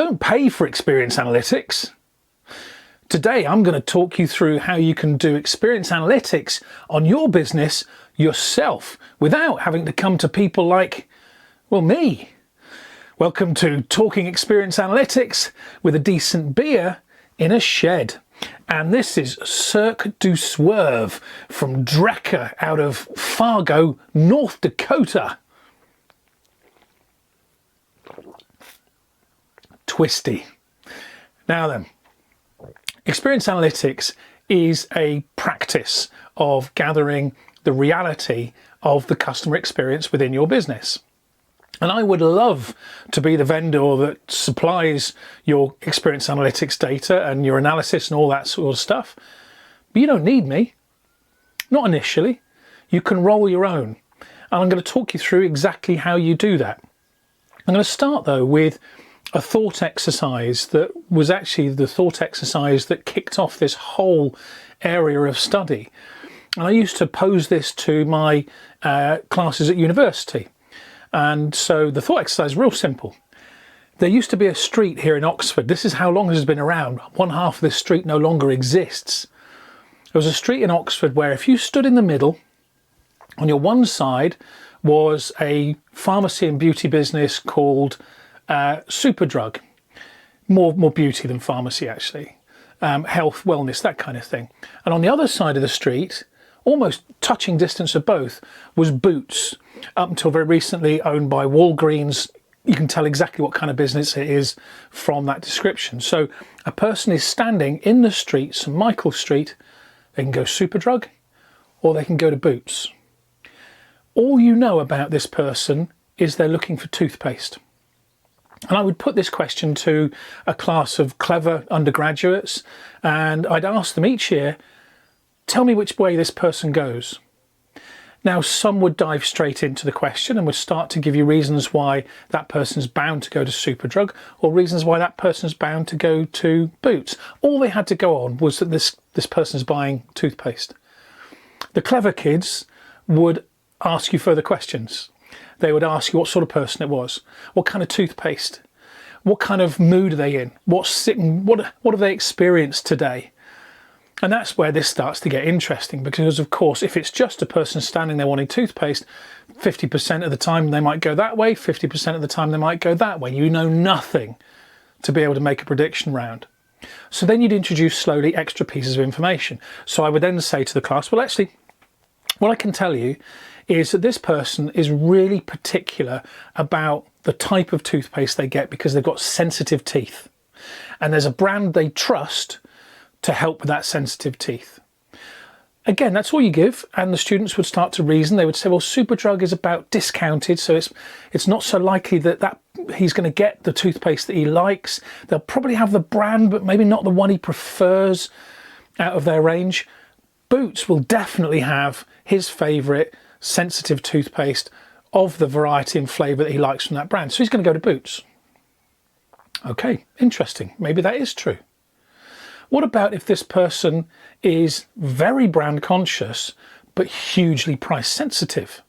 don't pay for experience analytics. Today, I'm going to talk you through how you can do experience analytics on your business yourself without having to come to people like, well, me. Welcome to Talking Experience Analytics with a decent beer in a shed. And this is Cirque du Swerve from Drecker out of Fargo, North Dakota. Twisty. Now then, experience analytics is a practice of gathering the reality of the customer experience within your business. And I would love to be the vendor that supplies your experience analytics data and your analysis and all that sort of stuff. But you don't need me. Not initially. You can roll your own. And I'm going to talk you through exactly how you do that. I'm going to start though with a thought exercise that was actually the thought exercise that kicked off this whole area of study. And I used to pose this to my classes at university. And so the thought exercise is real simple. There used to be a street here in Oxford. This is how long it has been around. One half of this street no longer exists. There was a street in Oxford where if you stood in the middle, on your one side was a pharmacy and beauty business called Superdrug. More beauty than pharmacy, actually. Health, wellness, that kind of thing. And on the other side of the street, almost touching distance of both, was Boots. Up until very recently owned by Walgreens. You can tell exactly what kind of business it is from that description. So a person is standing in the street, St Michael Street, they can go Superdrug or they can go to Boots. All you know about this person is they're looking for toothpaste. And I would put this question to a class of clever undergraduates and I'd ask them each year, tell me which way this person goes. Now, some would dive straight into the question and would start to give you reasons why that person's bound to go to Superdrug or reasons why that person's bound to go to Boots. All they had to go on was that this person's buying toothpaste. The clever kids would ask you further questions. They would ask you what sort of person it was, what kind of toothpaste, what kind of mood are they in, what have they experienced today. And that's where this starts to get interesting because, of course, if it's just a person standing there wanting toothpaste, 50% of the time they might go that way, 50% of the time they might go that way. You know nothing to be able to make a prediction round. So then you'd introduce slowly extra pieces of information. So I would then say to the class, well, actually, what I can tell you is that this person is really particular about the type of toothpaste they get because they've got sensitive teeth. And there's a brand they trust to help with that sensitive teeth. Again, that's all you give, and the students would start to reason. They would say, well, Superdrug is about discounted, so it's not so likely that he's going to get the toothpaste that he likes. They'll probably have the brand, but maybe not the one he prefers out of their range. Boots will definitely have his favourite sensitive toothpaste of the variety and flavour that he likes from that brand. So he's going to go to Boots. Okay, interesting. Maybe that is true. What about if this person is very brand conscious, but hugely price sensitive?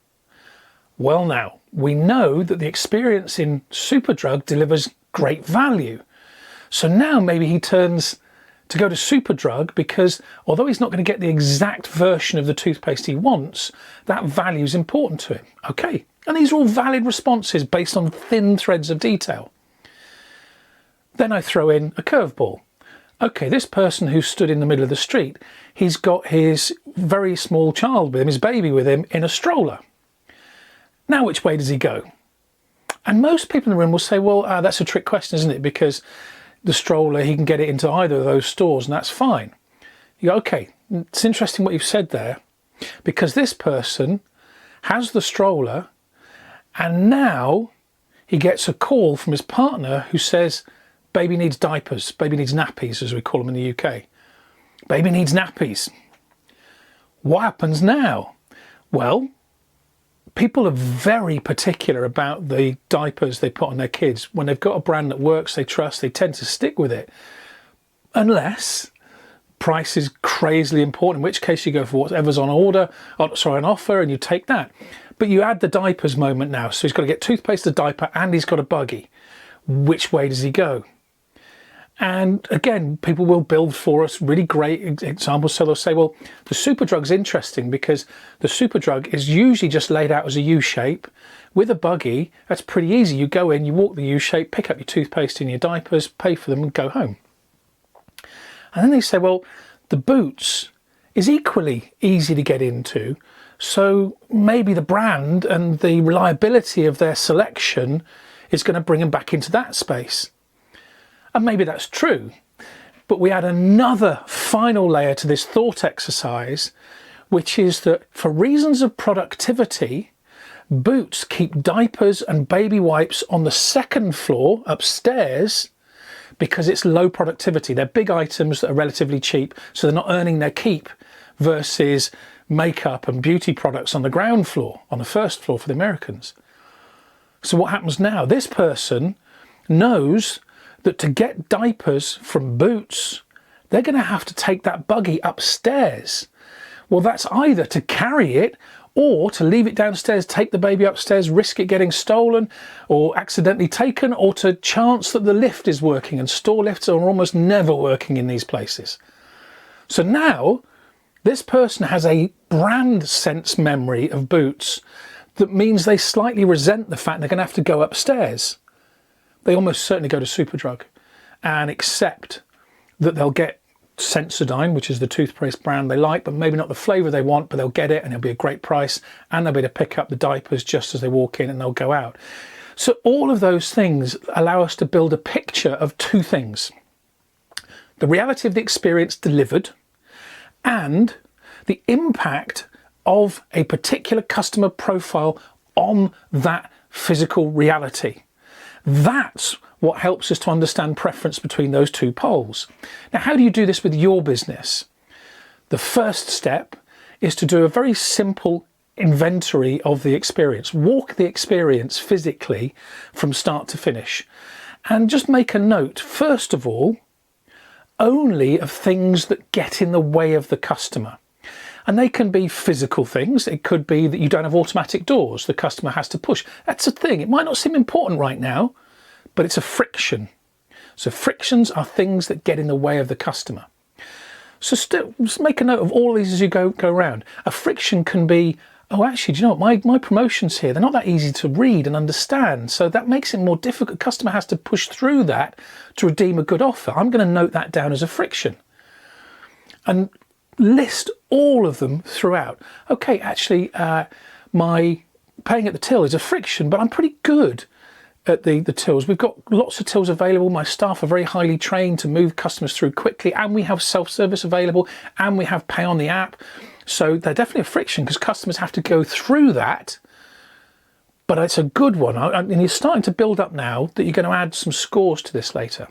Well now, we know that the experience in Superdrug delivers great value. So now maybe he turns to go to Superdrug because although he's not going to get the exact version of the toothpaste he wants, that value is important to him. Okay, and these are all valid responses based on thin threads of detail. Then I throw in a curveball. Okay, this person who stood in the middle of the street, he's got his very small child with him, his baby with him, in a stroller. Now, which way does he go? And most people in the room will say, well, that's a trick question, isn't it? Because the stroller, he can get it into either of those stores, and that's fine. You go, okay, it's interesting what you've said there, because this person has the stroller, and now he gets a call from his partner who says, baby needs diapers, baby needs nappies, as we call them in the UK. Baby needs nappies. What happens now? Well, people are very particular about the diapers they put on their kids. When they've got a brand that works, they trust, they tend to stick with it. Unless price is crazily important, in which case you go for whatever's on order, on offer, and you take that. But you add the diapers moment now. So he's got to get toothpaste, a diaper, and he's got a buggy. Which way does he go? And again, people will build for us really great examples. So they'll say, well, the Superdrug's interesting because the Superdrug is usually just laid out as a U shape with a buggy. That's pretty easy. You go in, you walk the U shape, pick up your toothpaste and your diapers, pay for them and go home. And then they say, well, the Boots is equally easy to get into. So maybe the brand and the reliability of their selection is going to bring them back into that space. And maybe that's true, but we add another final layer to this thought exercise, which is that for reasons of productivity, Boots keep diapers and baby wipes on the second floor upstairs because it's low productivity. They're big items that are relatively cheap, so they're not earning their keep, versus makeup and beauty products on the ground floor, on the first floor for the Americans. So what happens now? This person knows that to get diapers from Boots, they're going to have to take that buggy upstairs. Well, that's either to carry it or to leave it downstairs, take the baby upstairs, risk it getting stolen or accidentally taken, or to chance that the lift is working, and store lifts are almost never working in these places. So now this person has a brand sense memory of Boots that means they slightly resent the fact they're going to have to go upstairs. They almost certainly go to Superdrug and accept that they'll get Sensodyne, which is the toothpaste brand they like, but maybe not the flavour they want, but they'll get it and it'll be a great price, and they'll be able to pick up the diapers just as they walk in and they'll go out. So all of those things allow us to build a picture of two things: the reality of the experience delivered and the impact of a particular customer profile on that physical reality. That's what helps us to understand preference between those two poles. Now, how do you do this with your business? The first step is to do a very simple inventory of the experience. Walk the experience physically from start to finish. And just make a note, first of all, only of things that get in the way of the customer. And they can be physical things. It could be that you don't have automatic doors, the customer has to push. That's a thing. It might not seem important right now, but it's a friction. So frictions are things that get in the way of the customer. So just make a note of all of these as you go around. A friction can be, oh, actually, do you know what? My promotions here, they're not that easy to read and understand. So that makes it more difficult. The customer has to push through that to redeem a good offer. I'm going to note that down as a friction. And list all of them throughout. Okay, actually, my paying at the till is a friction, but I'm pretty good at the tills. We've got lots of tills available. My staff are very highly trained to move customers through quickly, and we have self-service available, and we have pay on the app. So they're definitely a friction because customers have to go through that, but it's a good one. And you're starting to build up now that you're going to add some scores to this later.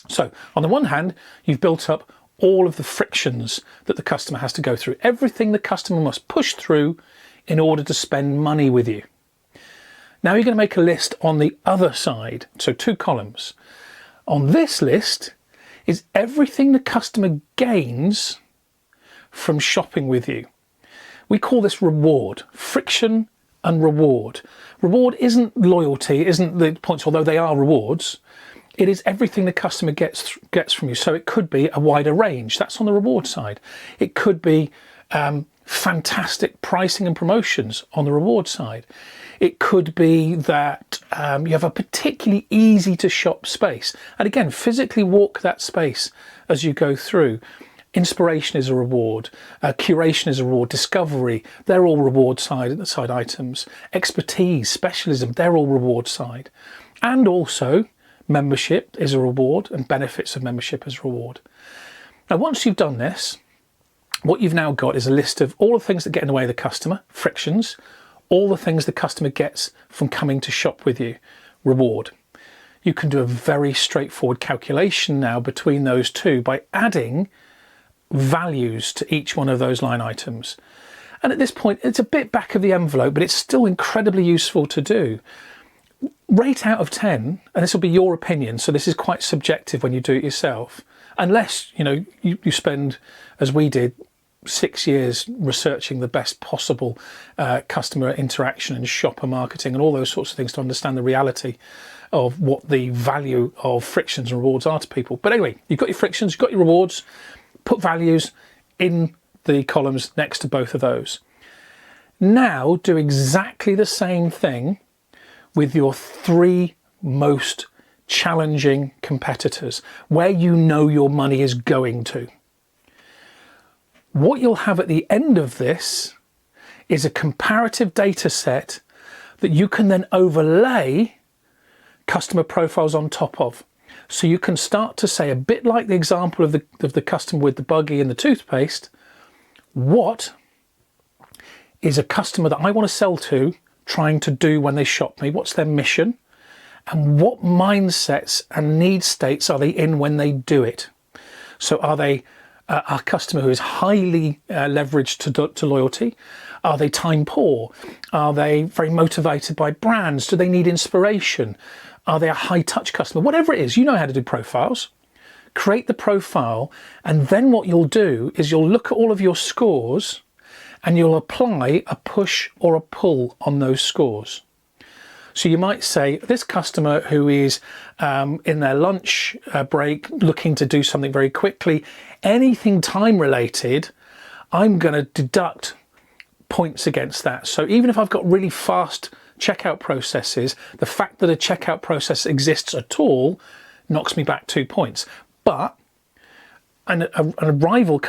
So on the one hand, you've built up all of the frictions that the customer has to go through, everything the customer must push through in order to spend money with you. Now you're going to make a list on the other side, so 2 columns. On this list is everything the customer gains from shopping with you. We call this reward, friction and reward. Reward isn't loyalty, isn't the points, although they are rewards. It is everything the customer gets from you. So it could be a wider range. That's on the reward side. It could be fantastic pricing and promotions on the reward side. It could be that you have a particularly easy to shop space. And again, physically walk that space as you go through. Inspiration is a reward. Curation is a reward. Discovery, they're all reward side items. Expertise, specialism, they're all reward side. And also, membership is a reward, and benefits of membership is a reward. Now, once you've done this, what you've now got is a list of all the things that get in the way of the customer, frictions, all the things the customer gets from coming to shop with you, reward. You can do a very straightforward calculation now between those two by adding values to each one of those line items. And at this point, it's a bit back of the envelope, but it's still incredibly useful to do. Rate out of 10, and this will be your opinion, so this is quite subjective when you do it yourself, unless you spend, as we did, 6 years researching the best possible customer interaction and shopper marketing and all those sorts of things to understand the reality of what the value of frictions and rewards are to people. But anyway, you've got your frictions, you've got your rewards, put values in the columns next to both of those. Now do exactly the same thing with your 3 most challenging competitors, where you know your money is going to. What you'll have at the end of this is a comparative data set that you can then overlay customer profiles on top of. So you can start to say, a bit like the example of the customer with the buggy and the toothpaste, what is a customer that I want to sell to trying to do when they shop me? What's their mission? And what mindsets and need states are they in when they do it? So are they a customer who is highly leveraged to loyalty? Are they time poor? Are they very motivated by brands? Do they need inspiration? Are they a high touch customer? Whatever it is, you know how to do profiles. Create the profile, and then what you'll do is you'll look at all of your scores and you'll apply a push or a pull on those scores. So you might say, this customer who is in their lunch break looking to do something very quickly, anything time related, I'm going to deduct points against that. So even if I've got really fast checkout processes, the fact that a checkout process exists at all knocks me back 2 points. But a rival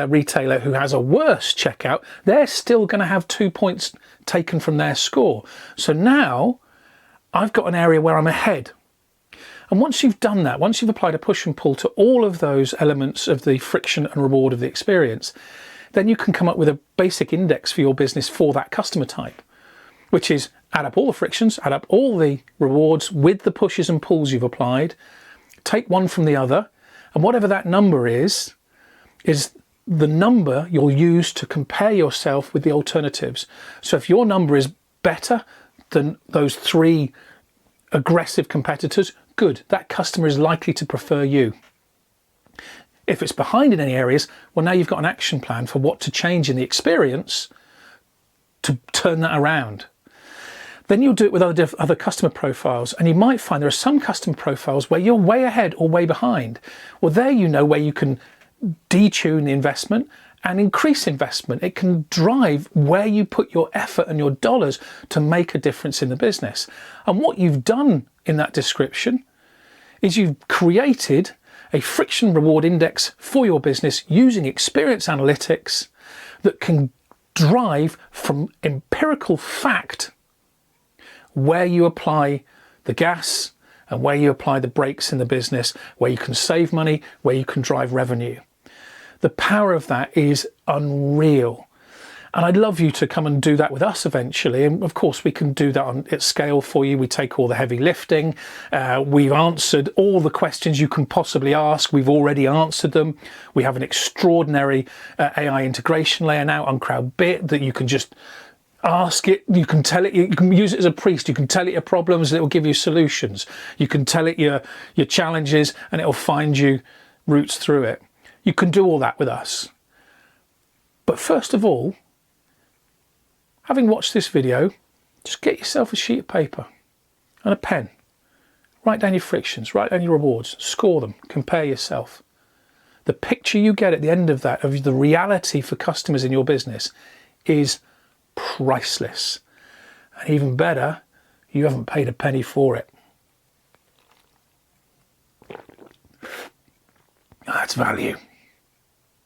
retailer who has a worse checkout, they're still going to have 2 points taken from their score. So now I've got an area where I'm ahead. And once you've done that, once you've applied a push and pull to all of those elements of the friction and reward of the experience, then you can come up with a basic index for your business for that customer type, which is add up all the frictions, add up all the rewards with the pushes and pulls you've applied, take one from the other, and whatever that number is the number you'll use to compare yourself with the alternatives. So if your number is better than those 3 aggressive competitors, good, that customer is likely to prefer you. If it's behind in any areas, well, now you've got an action plan for what to change in the experience to turn that around. Then you'll do it with other customer profiles, and you might find there are some customer profiles where you're way ahead or way behind. Well, there you know where you can detune the investment and increase investment. It can drive where you put your effort and your dollars to make a difference in the business. And what you've done in that description is you've created a friction reward index for your business using experience analytics that can drive from empirical fact where you apply the gas and where you apply the brakes in the business, where you can save money, where you can drive revenue. The power of that is unreal. And I'd love you to come and do that with us eventually. And of course, we can do that at scale for you. We take all the heavy lifting. We've answered all the questions you can possibly ask. We've already answered them. We have an extraordinary AI integration layer now on CrowdBit that you can just ask it. You can tell it, you can use it as a priest. You can tell it your problems and it will give you solutions. You can tell it your challenges and it will find you routes through it. You can do all that with us. But first of all, having watched this video, just get yourself a sheet of paper and a pen. Write down your frictions, write down your rewards, score them, compare yourself. The picture you get at the end of that, of the reality for customers in your business, is priceless. And even better, you haven't paid a penny for it. That's value.